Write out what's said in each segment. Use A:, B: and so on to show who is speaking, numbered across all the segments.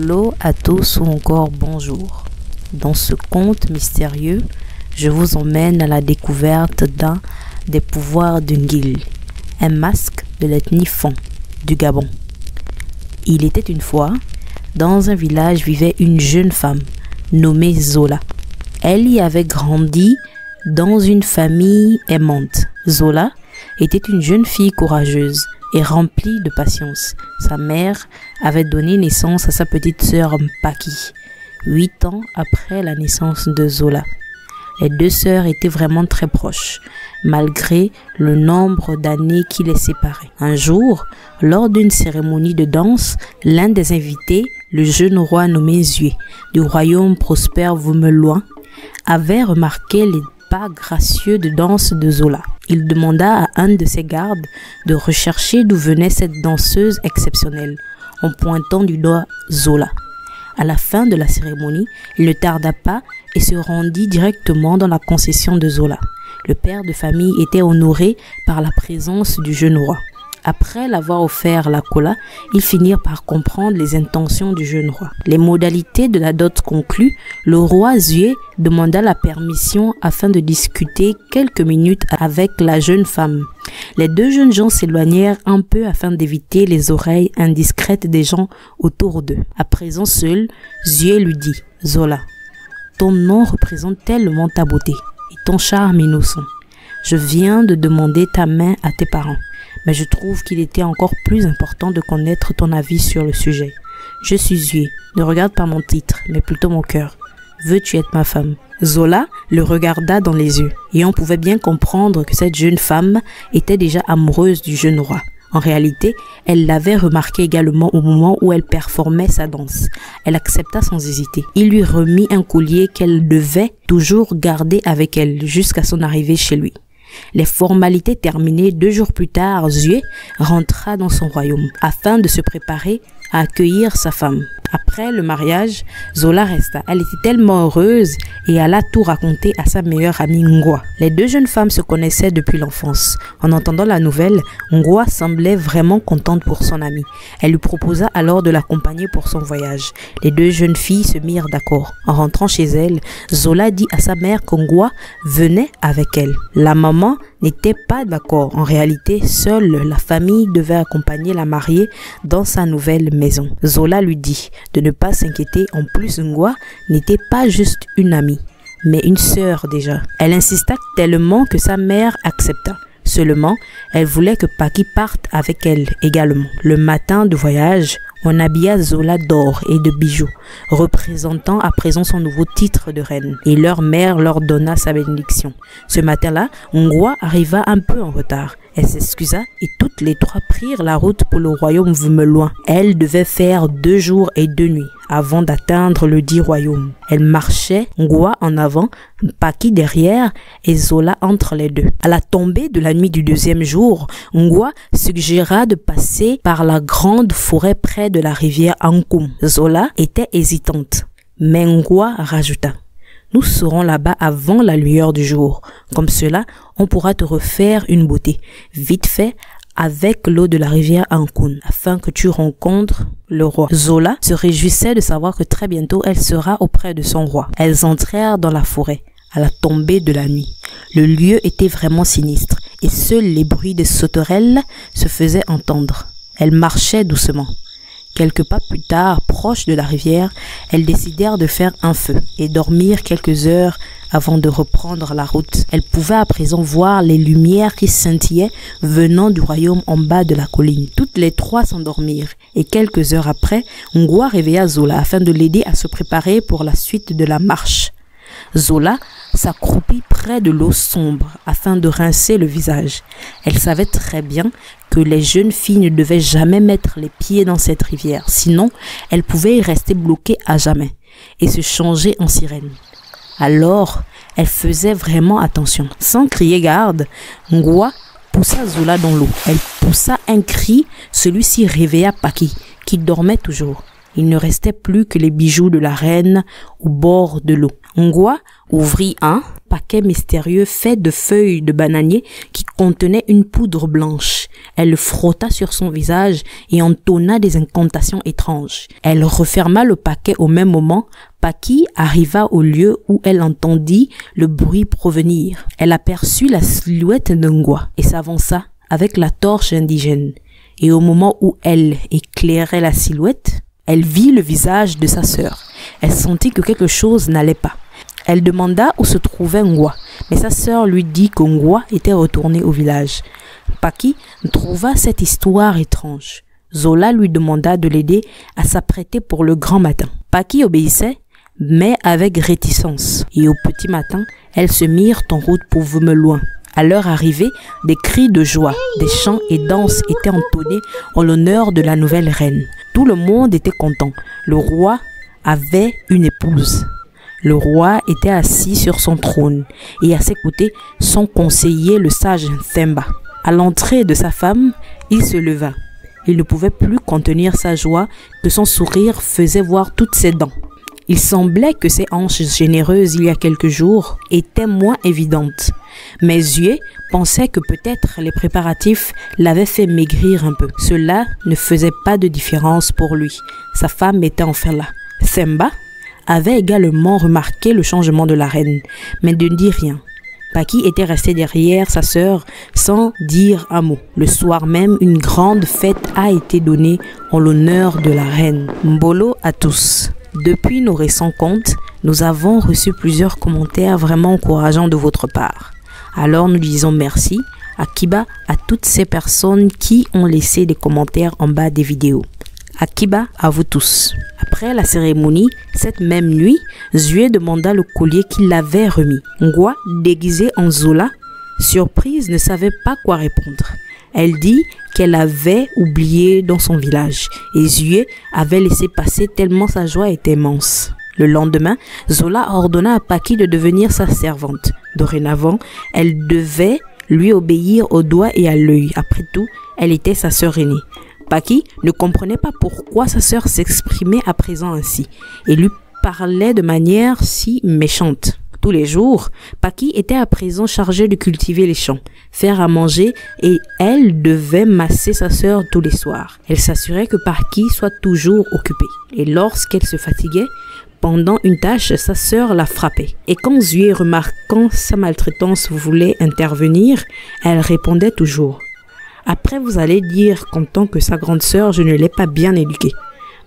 A: Hello à tous ou encore bonjour. Dans ce conte mystérieux, je vous emmène à la découverte d'un des pouvoirs d'Ungil, un masque de l'ethnie Fon du Gabon. Il était une fois, dans un village vivait une jeune femme nommée Zola. Elle y avait grandi dans une famille aimante. Zola était une jeune fille courageuse et remplie de patience. Sa mère avait donné naissance à sa petite sœur Mpaki, 8 ans après la naissance de Zola. Les deux sœurs étaient vraiment très proches, malgré le nombre d'années qui les séparait. Un jour, lors d'une cérémonie de danse, l'un des invités, le jeune roi nommé Zue, du royaume prospère Vumeloin, avait remarqué les pas gracieux de danse de Zola. Il demanda à un de ses gardes de rechercher d'où venait cette danseuse exceptionnelle, en pointant du doigt Zola. À la fin de la cérémonie, il ne tarda pas et se rendit directement dans la concession de Zola. Le père de famille était honoré par la présence du jeune roi. Après l'avoir offert la cola, ils finirent par comprendre les intentions du jeune roi. Les modalités de la dot conclues, le roi Zue demanda la permission afin de discuter quelques minutes avec la jeune femme. Les deux jeunes gens s'éloignèrent un peu afin d'éviter les oreilles indiscrètes des gens autour d'eux. À présent seul, Zue lui dit « Zola, ton nom représente tellement ta beauté et ton charme innocent. Je viens de demander ta main à tes parents. Mais je trouve qu'il était encore plus important de connaître ton avis sur le sujet. Je suis Zue, ne regarde pas mon titre, mais plutôt mon cœur. Veux-tu être ma femme ?» Zola le regarda dans les yeux, et on pouvait bien comprendre que cette jeune femme était déjà amoureuse du jeune roi. En réalité, elle l'avait remarqué également au moment où elle performait sa danse. Elle accepta sans hésiter. Il lui remit un collier qu'elle devait toujours garder avec elle jusqu'à son arrivée chez lui. Les formalités terminées, 2 jours plus tard, Zue rentra dans son royaume afin de se préparer à accueillir sa femme. Après le mariage, Zola resta. Elle était tellement heureuse et alla tout raconter à sa meilleure amie Ngwa. Les deux jeunes femmes se connaissaient depuis l'enfance. En entendant la nouvelle, Ngwa semblait vraiment contente pour son amie. Elle lui proposa alors de l'accompagner pour son voyage. Les deux jeunes filles se mirent d'accord. En rentrant chez elle, Zola dit à sa mère que Ngwa venait avec elle. La maman n'était pas d'accord. En réalité, seule la famille devait accompagner la mariée dans sa nouvelle maison. Zola lui dit de ne pas s'inquiéter. En plus, Ngwa n'était pas juste une amie, mais une sœur déjà. Elle insista tellement que sa mère accepta. Seulement, elle voulait que Paki parte avec elle également. Le matin du voyage, on habilla Zola d'or et de bijoux, représentant à présent son nouveau titre de reine, et leur mère leur donna sa bénédiction. Ce matin-là, Ngwa arriva un peu en retard. Elle s'excusa et toutes les trois prirent la route pour le royaume Vumeloin. Elle devait faire 2 jours et 2 nuits avant d'atteindre le dit royaume. Elle marchait, Ngwa en avant, Paki derrière et Zola entre les deux. À la tombée de la nuit du 2e jour, Ngwa suggéra de passer par la grande forêt près de la rivière Ankoum. Zola était hésitante, mais Ngwa rajouta: « Nous serons là-bas avant la lueur du jour. Comme cela, on pourra te refaire une beauté, vite fait, avec l'eau de la rivière Ankoum, afin que tu rencontres le roi. » Zola se réjouissait de savoir que très bientôt, elle sera auprès de son roi. Elles entrèrent dans la forêt, à la tombée de la nuit. Le lieu était vraiment sinistre, et seuls les bruits des sauterelles se faisaient entendre. Elles marchaient doucement. Quelques pas plus tard, proche de la rivière, elles décidèrent de faire un feu et dormir quelques heures avant de reprendre la route. Elles pouvaient à présent voir les lumières qui scintillaient venant du royaume en bas de la colline. Toutes les 3 s'endormirent et quelques heures après, Ngwa réveilla Zola afin de l'aider à se préparer pour la suite de la marche. Zola s'accroupit près de l'eau sombre afin de rincer le visage. Elle savait très bien que les jeunes filles ne devaient jamais mettre les pieds dans cette rivière, sinon elles pouvaient y rester bloquées à jamais et se changer en sirène. Alors, elle faisait vraiment attention. Sans crier garde, Ngwa poussa Zola dans l'eau. Elle poussa un cri, celui-ci réveilla Paki, qui dormait toujours. Il ne restait plus que les bijoux de la reine au bord de l'eau. Ngwa ouvrit un paquet mystérieux fait de feuilles de bananier qui contenait une poudre blanche. Elle le frotta sur son visage et entonna des incantations étranges. Elle referma le paquet au même moment. Paki arriva au lieu où elle entendit le bruit provenir. Elle aperçut la silhouette de Ngwa et s'avança avec la torche indigène. Et au moment où elle éclairait la silhouette, elle vit le visage de sa sœur. Elle sentit que quelque chose n'allait pas. Elle demanda où se trouvait Ngwa, mais sa sœur lui dit que Ngwa était retourné au village. Paki trouva cette histoire étrange. Zola lui demanda de l'aider à s'apprêter pour le grand matin. Paki obéissait, mais avec réticence. Et au petit matin, elles se mirent en route pour Vumeloin. À leur arrivée, des cris de joie, des chants et danses étaient entonnés en l'honneur de la nouvelle reine. Tout le monde était content. Le roi avait une épouse. Le roi était assis sur son trône et à ses côtés, son conseiller, le sage Themba. À l'entrée de sa femme, il se leva. Il ne pouvait plus contenir sa joie que son sourire faisait voir toutes ses dents. Il semblait que ses hanches généreuses il y a quelques jours étaient moins évidentes. Mais Zue pensait que peut-être les préparatifs l'avaient fait maigrir un peu. Cela ne faisait pas de différence pour lui. Sa femme était enfin là. Themba avait également remarqué le changement de la reine, mais ne dit rien. Paki était resté derrière sa sœur sans dire un mot. Le soir même, une grande fête a été donnée en l'honneur de la reine. Mbolo à tous. Depuis nos récents comptes, nous avons reçu plusieurs commentaires vraiment encourageants de votre part. Alors nous disons merci à Kiba, à toutes ces personnes qui ont laissé des commentaires en bas des vidéos. Akiba à vous tous. Après la cérémonie, cette même nuit, Zue demanda le collier qu'il avait remis. Ngwa, déguisée en Zola, surprise, ne savait pas quoi répondre. Elle dit qu'elle avait oublié dans son village et Zue avait laissé passer tellement sa joie était immense. Le lendemain, Zola ordonna à Paki de devenir sa servante. Dorénavant, elle devait lui obéir au doigt et à l'œil. Après tout, elle était sa sœur aînée. Paki ne comprenait pas pourquoi sa sœur s'exprimait à présent ainsi et lui parlait de manière si méchante. Tous les jours, Paki était à présent chargée de cultiver les champs, faire à manger et elle devait masser sa sœur tous les soirs. Elle s'assurait que Paki soit toujours occupée. Et lorsqu'elle se fatiguait, pendant une tâche, sa sœur la frappait. Et quand Zue, remarquant sa maltraitance, voulait intervenir, elle répondait toujours. Après, vous allez dire qu'en tant que sa grande sœur, je ne l'ai pas bien éduquée.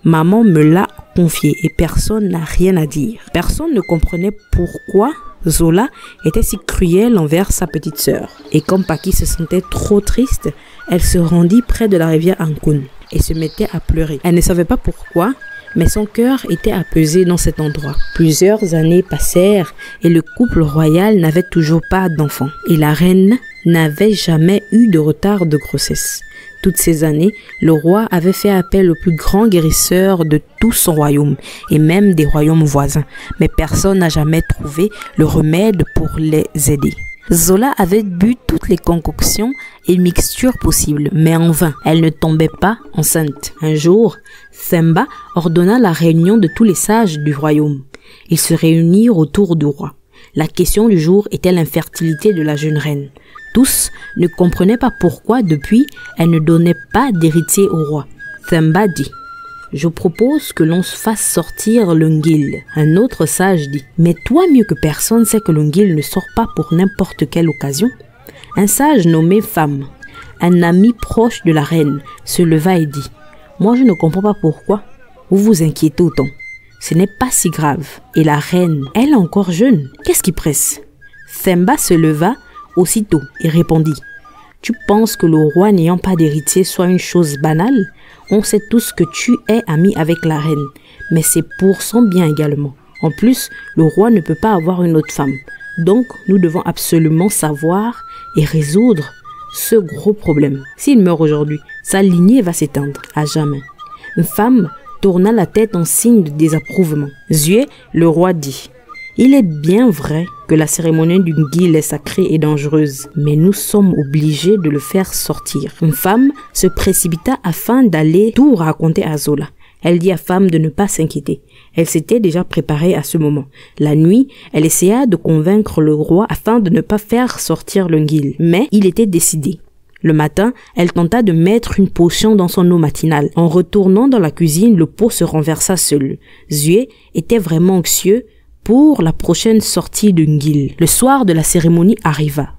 A: Maman me l'a confiée et personne n'a rien à dire. Personne ne comprenait pourquoi Zola était si cruelle envers sa petite sœur. Et comme Paki se sentait trop triste, elle se rendit près de la rivière Ankun et se mettait à pleurer. Elle ne savait pas pourquoi, mais son cœur était apaisé dans cet endroit. Plusieurs années passèrent et le couple royal n'avait toujours pas d'enfant. Et la reine n'avait jamais eu de retard de grossesse. Toutes ces années, le roi avait fait appel au plus grand guérisseur de tout son royaume et même des royaumes voisins, mais personne n'a jamais trouvé le remède pour les aider. Zola avait bu toutes les concoctions et mixtures possibles, mais en vain, elle ne tombait pas enceinte. Un jour, Themba ordonna la réunion de tous les sages du royaume. Ils se réunirent autour du roi. La question du jour était l'infertilité de la jeune reine. Tous ne comprenaient pas pourquoi, depuis, elle ne donnait pas d'héritier au roi. Themba dit « Je propose que l'on fasse sortir le Ngil. » Un autre sage dit « Mais toi mieux que personne sait que le Ngil ne sort pas pour n'importe quelle occasion. » Un sage nommé Femme, un ami proche de la reine, se leva et dit « Moi je ne comprends pas pourquoi vous vous inquiétez autant. Ce n'est pas si grave. Et la reine, elle est encore jeune. Qu'est-ce qui presse ?» Themba se leva aussitôt et répondit « Tu penses que le roi n'ayant pas d'héritier soit une chose banale? On sait tous que tu es ami avec la reine, mais c'est pour son bien également. En plus, le roi ne peut pas avoir une autre femme. Donc, nous devons absolument savoir et résoudre ce gros problème. S'il meurt aujourd'hui, sa lignée va s'éteindre à jamais. » Une femme tourna la tête en signe de désapprouvement. Zue, le roi dit « Il est bien vrai que la cérémonie du Ngil est sacrée et dangereuse, mais nous sommes obligés de le faire sortir. » Une femme se précipita afin d'aller tout raconter à Zola. Elle dit à Femme de ne pas s'inquiéter. Elle s'était déjà préparée à ce moment. La nuit, elle essaya de convaincre le roi afin de ne pas faire sortir le Nguil. Mais il était décidé. Le matin, elle tenta de mettre une potion dans son eau matinale. En retournant dans la cuisine, le pot se renversa seul. Zué était vraiment anxieux pour la prochaine sortie de Nguil. Le soir de la cérémonie arriva.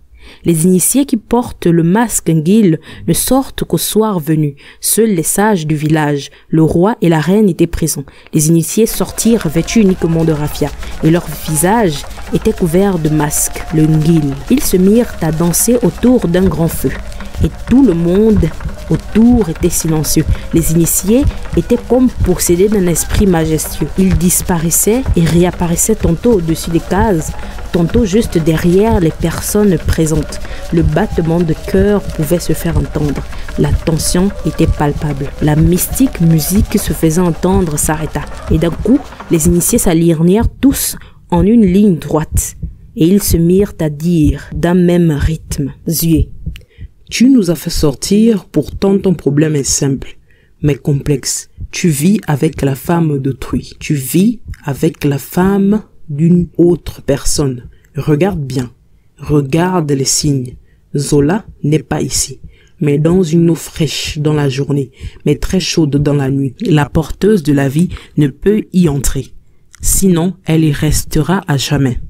A: Les initiés qui portent le masque Nguil ne sortent qu'au soir venu. Seuls les sages du village, le roi et la reine étaient présents. Les initiés sortirent vêtus uniquement de raffia et leurs visages étaient couverts de masques, le Nguil. Ils se mirent à danser autour d'un grand feu. Et tout le monde autour était silencieux. Les initiés étaient comme possédés d'un esprit majestueux. Ils disparaissaient et réapparaissaient tantôt au-dessus des cases, tantôt juste derrière les personnes présentes. Le battement de cœur pouvait se faire entendre. La tension était palpable. La mystique musique se faisait entendre s'arrêta. Et d'un coup, les initiés s'alignèrent tous en une ligne droite. Et ils se mirent à dire d'un même rythme: Zué,
B: tu nous as fait sortir, pourtant ton problème est simple, mais complexe. Tu vis avec la femme d'autrui. Tu vis avec la femme d'une autre personne. Regarde bien. Regarde les signes. Zola n'est pas ici, mais dans une eau fraîche dans la journée, mais très chaude dans la nuit. La porteuse de la vie ne peut y entrer. Sinon, elle y restera à jamais.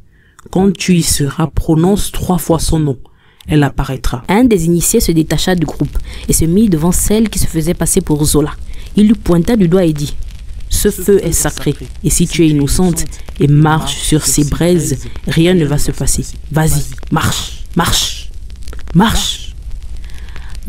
B: Quand tu y seras, prononce 3 fois son nom. Elle apparaîtra.
A: Un des initiés se détacha du groupe et se mit devant celle qui se faisait passer pour Zola. Il lui pointa du doigt et dit: ce feu est sacré, et si tu es innocente et marches sur ces braises, rien ne va se passer. Vas-y, marche, marche, marche.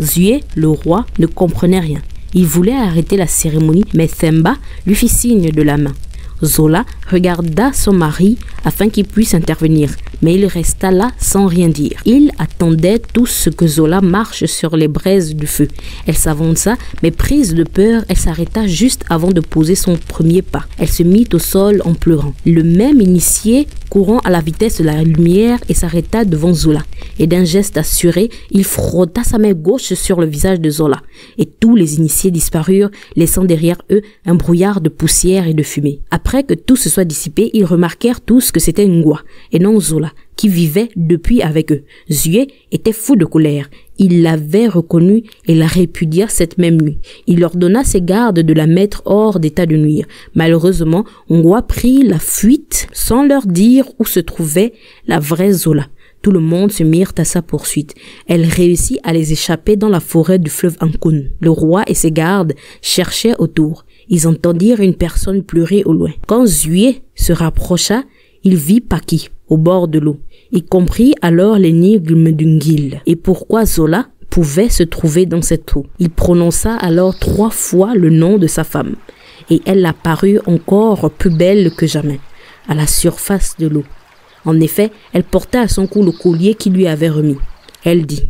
A: Zué, le roi, ne comprenait rien. Il voulait arrêter la cérémonie, mais Themba lui fit signe de la main. Zola regarda son mari afin qu'il puisse intervenir, mais il resta là sans rien dire. Il attendait tout ce que Zola marche sur les braises du feu. Elle s'avança, mais prise de peur, elle s'arrêta juste avant de poser son premier pas. Elle se mit au sol en pleurant. Le même initié courant à la vitesse de la lumière et s'arrêta devant Zola. Et d'un geste assuré, il frotta sa main gauche sur le visage de Zola. Et tous les initiés disparurent, laissant derrière eux un brouillard de poussière et de fumée. Après que tout se soit dissipé, ils remarquèrent tous que c'était Ngwa et non Zola qui vivait depuis avec eux. Zué était fou de colère. Il l'avait reconnue et la répudia cette même nuit. Il ordonna ses gardes de la mettre hors d'état de nuire. Malheureusement, Ngwa prit la fuite sans leur dire où se trouvait la vraie Zola. Tout le monde se mirent à sa poursuite. Elle réussit à les échapper dans la forêt du fleuve Ankun. Le roi et ses gardes cherchaient autour. Ils entendirent une personne pleurer au loin. Quand Zué se rapprocha, il vit Paki au bord de l'eau. Il comprit alors l'énigme du Nguil et pourquoi Zola pouvait se trouver dans cette eau. Il prononça alors 3 fois le nom de sa femme et elle apparut encore plus belle que jamais à la surface de l'eau. En effet, elle portait à son cou le collier qu'il lui avait remis. Elle dit: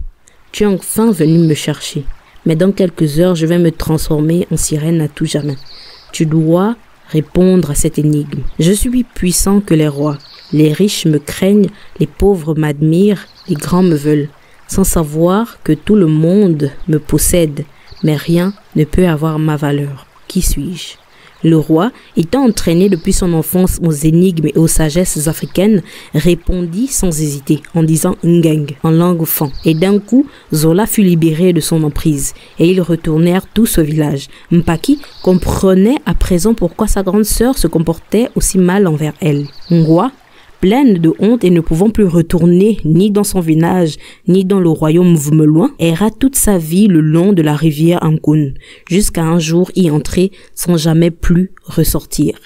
A: tu es enfin venu me chercher, mais dans quelques heures je vais me transformer en sirène à tout jamais. Tu dois répondre à cette énigme. Je suis puissant que les rois. Les riches me craignent, les pauvres m'admirent, les grands me veulent, sans savoir que tout le monde me possède, mais rien ne peut avoir ma valeur. Qui suis-je? Le roi, étant entraîné depuis son enfance aux énigmes et aux sagesses africaines, répondit sans hésiter en disant Ngeng en langue fan. Et d'un coup, Zola fut libéré de son emprise et ils retournèrent tous au village. Mpaki comprenait à présent pourquoi sa grande sœur se comportait aussi mal envers elle. Ngwa, pleine de honte et ne pouvant plus retourner ni dans son village ni dans le royaume Vmeloin, erra toute sa vie le long de la rivière Ankun, jusqu'à un jour y entrer sans jamais plus ressortir.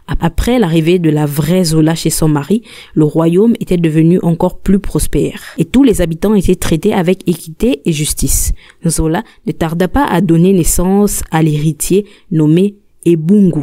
A: Après l'arrivée de la vraie Zola chez son mari, le royaume était devenu encore plus prospère et tous les habitants étaient traités avec équité et justice. Zola ne tarda pas à donner naissance à l'héritier nommé Ebungu.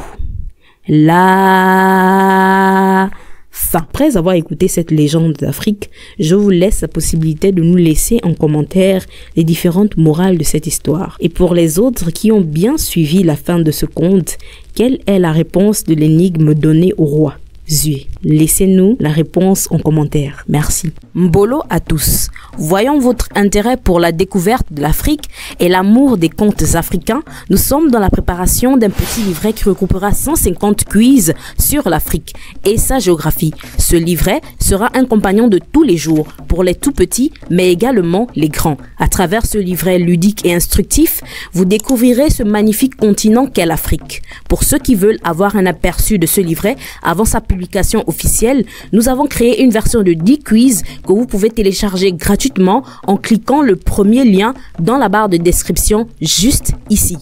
A: Après avoir écouté cette légende d'Afrique, je vous laisse la possibilité de nous laisser en commentaire les différentes morales de cette histoire. Et pour les autres qui ont bien suivi la fin de ce conte, quelle est la réponse de l'énigme donnée au roi Zué? Laissez-nous la réponse en commentaire. Merci. Mbolo à tous. Voyons votre intérêt pour la découverte de l'Afrique et l'amour des contes africains. Nous sommes dans la préparation d'un petit livret qui regroupera 150 quiz sur l'Afrique et sa géographie. Ce livret sera un compagnon de tous les jours pour les tout petits, mais également les grands. À travers ce livret ludique et instructif, vous découvrirez ce magnifique continent qu'est l'Afrique. Pour ceux qui veulent avoir un aperçu de ce livret avant sa publication officielle, nous avons créé une version de 10 quiz que vous pouvez télécharger gratuitement en cliquant le premier lien dans la barre de description juste ici.